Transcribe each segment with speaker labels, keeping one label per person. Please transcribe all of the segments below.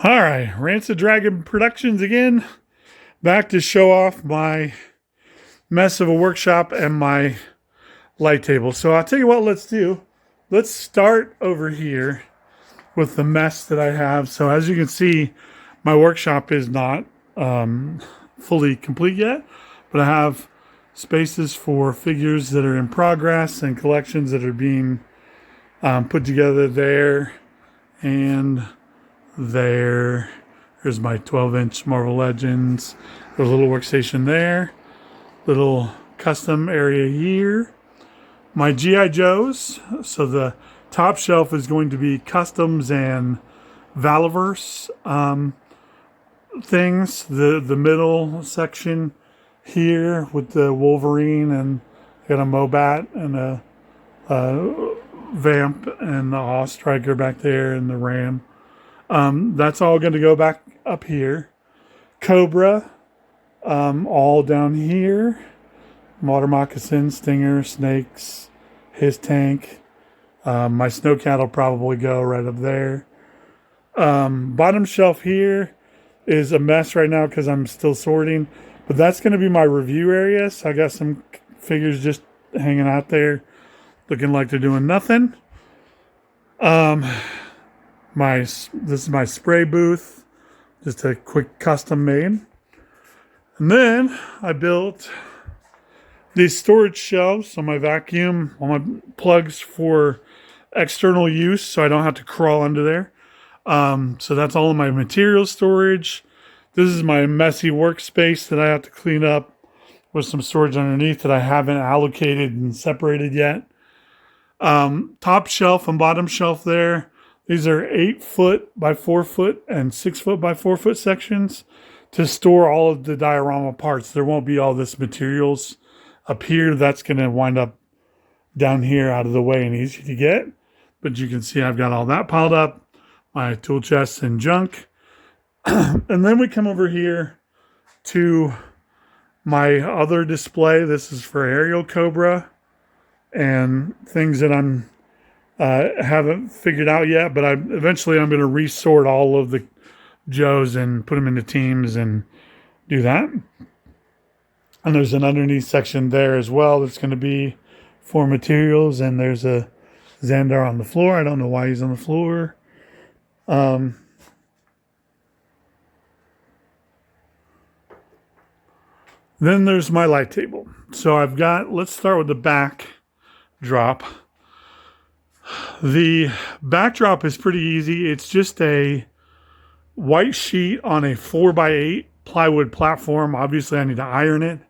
Speaker 1: All right, Rancid Dragon Productions again. Back to show off my mess of a workshop and my light table. So I'll tell you what, let's do. Let's start over here with the mess that I have. So as you can see, my workshop is not fully complete yet, but I have spaces for figures that are in progress and collections that are being put together there and there. Here's my 12-inch Marvel Legends. There's a little workstation there. Little custom area here. My G.I. Joes. So the top shelf is going to be customs and Valiverse things. The middle section here with the Wolverine and got a Mobat and a Vamp and the Awe Striker back there and the Ram. That's all going to go back up here. Cobra, all down here. Water Moccasin, Stinger, Snakes, his tank. My Snowcat will probably go right up there. Bottom shelf here is a mess right now because I'm still sorting. But that's going to be my review area. So I got some figures just hanging out there looking like they're doing nothing. This is my spray booth, just a quick custom made. And then I built these storage shelves on my vacuum, all my plugs for external use, so I don't have to crawl under there. So that's all of my material storage. This is my messy workspace that I have to clean up with some storage underneath that I haven't allocated and separated yet. Top shelf and bottom shelf there. These are 8-foot by 4-foot and 6-foot by 4-foot sections to store all of the diorama parts. There won't be all this materials up here. That's going to wind up down here out of the way and easy to get. But you can see I've got all that piled up, my tool chests and junk. And then we come over here to my other display. This is for Aerial Cobra and things that I'm haven't figured out yet, but eventually I'm going to resort all of the Joes and put them into teams and do that. And there's an underneath section there as well that's going to be for materials, and there's a Xandar on the floor. I don't know why he's on the floor. Then there's my light table. So let's start with the backdrop. The backdrop is pretty easy. It's just a white sheet on a 4x8 plywood platform. Obviously, I need to iron it.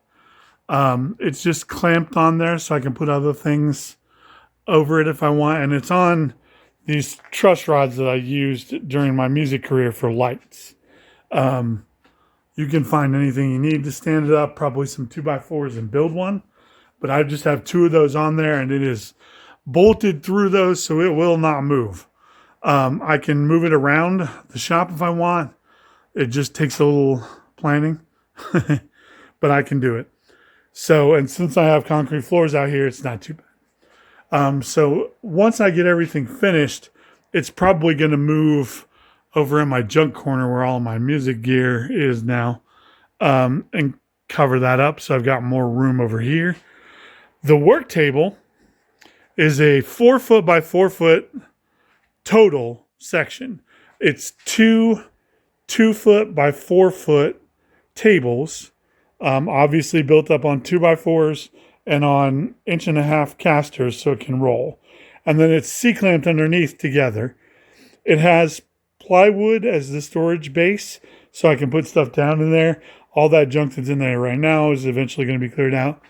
Speaker 1: It's just clamped on there so I can put other things over it if I want. And it's on these truss rods that I used during my music career for lights. You can find anything you need to stand it up, probably some 2x4s and build one. But I just have 2 of those on there, and it is bolted through those so it will not move. I can move it around the shop if I want. It just takes a little planning, but I can do it. So, and since I have concrete floors out here, it's not too bad. So once I get everything finished, it's probably going to move over in my junk corner where all my music gear is now, and cover that up. So I've got more room over here. The work table is a 4-foot by 4-foot total section. It's 2 2-foot by 4-foot tables, obviously built up on 2x4s and on 1.5-inch casters so it can roll. And then it's C-clamped underneath together. It has plywood as the storage base, so I can put stuff down in there. All that junk that's in there right now is eventually going to be cleared out.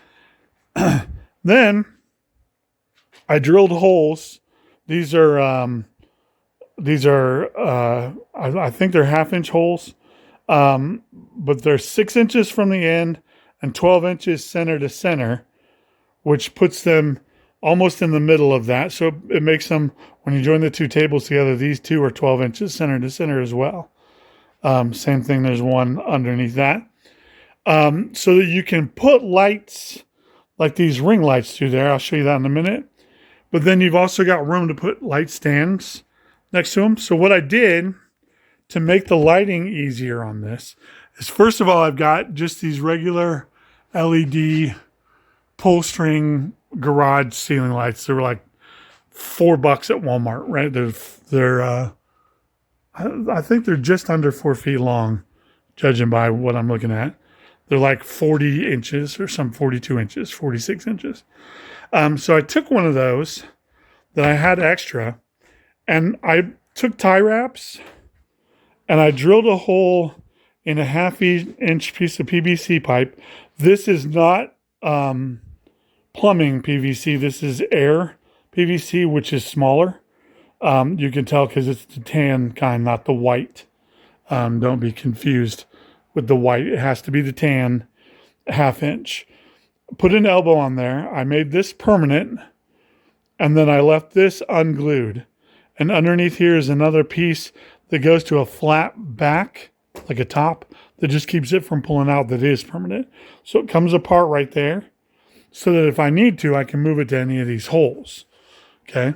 Speaker 1: Then I drilled holes. These are I think they're 1/2-inch holes, but they're 6 inches from the end and 12 inches center to center, which puts them almost in the middle of that. So it makes them, when you join the 2 tables together, these 2 are 12 inches center to center as well. Same thing, there's one underneath that. So that you can put lights like these ring lights through there. I'll show you that in a minute. But then you've also got room to put light stands next to them. So what I did to make the lighting easier on this is, first of all, I've got just these regular LED pull string garage ceiling lights. They were like $4 at Walmart, right? I think they're just under 4 feet long, judging by what I'm looking at. They're like 40 inches or some 42 inches, 46 inches. So I took one of those that I had extra, and I took tie wraps and I drilled a hole in a half-inch piece of PVC pipe. This is not plumbing PVC. This is air PVC, which is smaller. You can tell because it's the tan kind, not the white. Don't be confused with the white. It has to be the tan half-inch. Put an elbow on there. I made this permanent, and then I left this unglued. And underneath here is another piece that goes to a flat back, like a top, that just keeps it from pulling out, that is permanent. So it comes apart right there, so that if I need to, I can move it to any of these holes. Okay?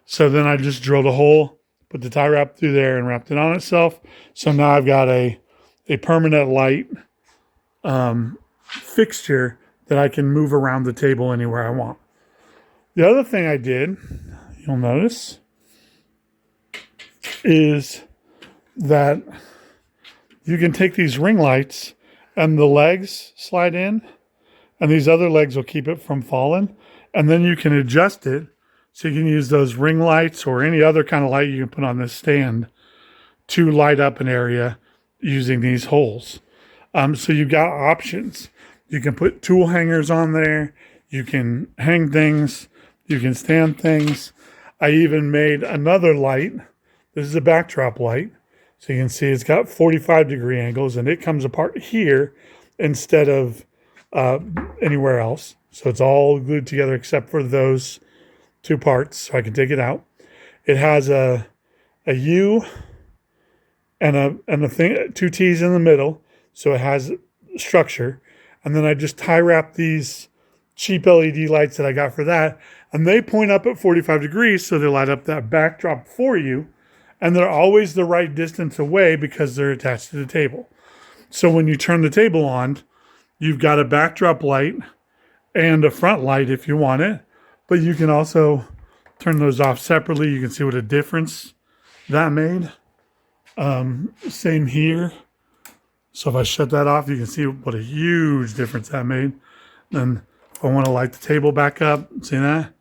Speaker 1: So then I just drilled a hole, put the tie wrap through there, and wrapped it on itself. So now I've got a permanent light fixture that I can move around the table anywhere I want. The other thing I did, you'll notice, is that you can take these ring lights and the legs slide in, and these other legs will keep it from falling. And then you can adjust it so you can use those ring lights or any other kind of light you can put on this stand to light up an area using these holes. So you've got options. You can put tool hangers on there. You can hang things. You can stand things. I even made another light. This is a backdrop light. So you can see it's got 45-degree angles, and it comes apart here instead of anywhere else. So it's all glued together except for those two parts, so I can take it out. It has a U and a thing, two T's in the middle, so it has structure. And then I just tie wrap these cheap LED lights that I got for that, and they point up at 45 degrees, so they light up that backdrop for you, and they're always the right distance away because they're attached to the table. So when you turn the table on, you've got a backdrop light and a front light if you want it, but you can also turn those off separately. You can see what a difference that made. Same here. So if I shut that off, you can see what a huge difference that made. Then if I want to light the table back up, see that?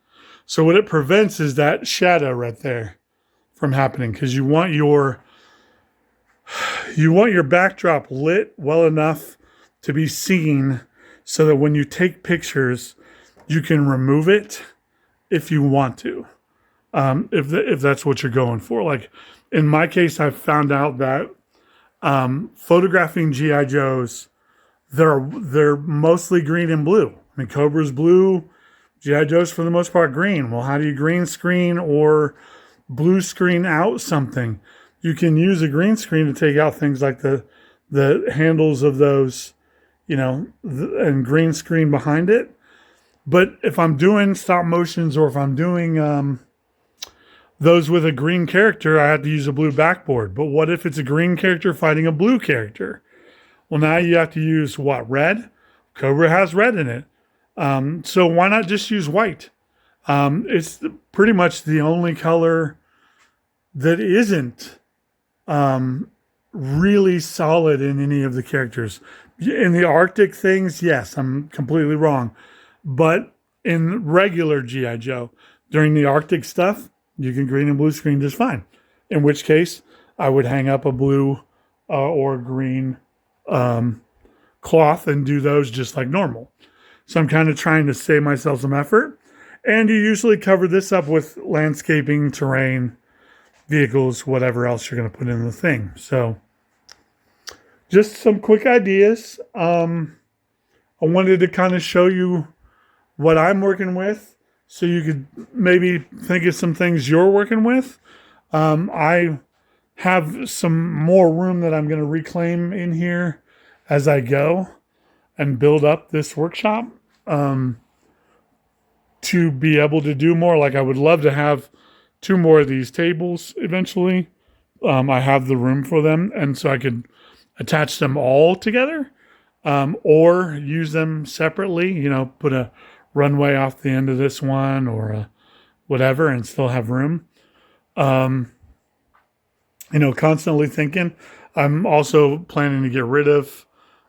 Speaker 1: So what it prevents is that shadow right there from happening, because you want your backdrop lit well enough to be seen so that when you take pictures, you can remove it if you want to, if that's what you're going for. Like in my case, I've found out that photographing G.I. Joes, they're mostly green and blue. I mean, Cobra's blue, G.I. Joe's for the most part green. Well, how do you green screen or blue screen out something? You can use a green screen to take out things like the handles of those, and green screen behind it. But if I'm doing stop motions, or if I'm doing those with a green character, I have to use a blue backboard. But what if it's a green character fighting a blue character? Well, now you have to use what? Red? Cobra has red in it. So why not just use white? It's pretty much the only color that isn't really solid in any of the characters. In the Arctic things, yes, I'm completely wrong. But in regular G.I. Joe, during the Arctic stuff, you can green and blue screen just fine. In which case, I would hang up a blue or green cloth and do those just like normal. So I'm kind of trying to save myself some effort. And you usually cover this up with landscaping, terrain, vehicles, whatever else you're going to put in the thing. So just some quick ideas. I wanted to kind of show you what I'm working with, so you could maybe think of some things you're working with. I have some more room that I'm going to reclaim in here as I go and build up this workshop to be able to do more. Like I would love to have 2 more of these tables eventually I have the room for them, and so I could attach them all together, or use them separately. Put a runway off the end of this one, or whatever, and still have room. Um, Constantly thinking. I'm also planning to get rid of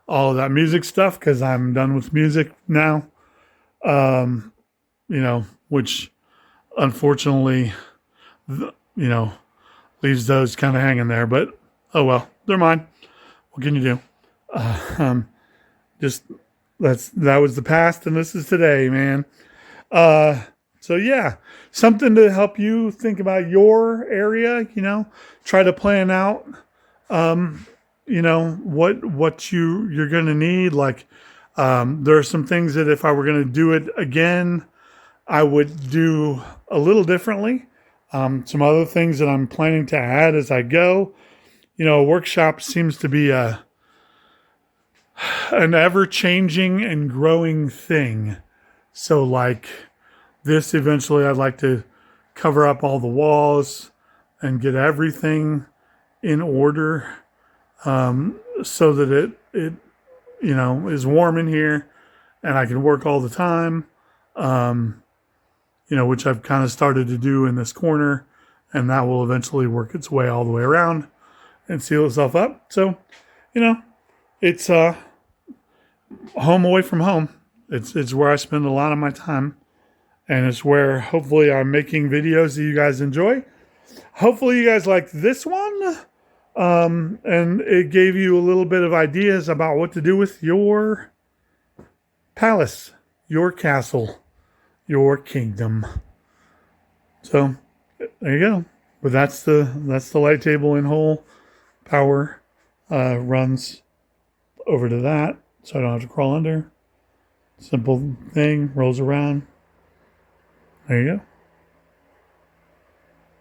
Speaker 1: all of that music stuff because I'm done with music now. Um, which unfortunately, you know, leaves those kind of hanging there. But oh well, they're mine. What can you do? Um, just that was the past, and this is today, man. Uh, so yeah, something to help you think about your area. Try to plan out. Um, what you're going to need. Like, there are some things that if I were going to do it again, I would do a little differently. Some other things that I'm planning to add as I go. A workshop seems to be an ever changing and growing thing. So, like this, eventually, I'd like to cover up all the walls and get everything in order, so that it is warm in here and I can work all the time. Which I've kind of started to do in this corner, and that will eventually work its way all the way around and seal itself up. So, it's home away from home. It's where I spend a lot of my time, and it's where hopefully I'm making videos that you guys enjoy. Hopefully you guys like this one, and it gave you a little bit of ideas about what to do with your palace, your castle, your kingdom. So there you go. But that's the light table in whole. Power runs over to that, so I don't have to crawl under. Simple thing, rolls around. There you go.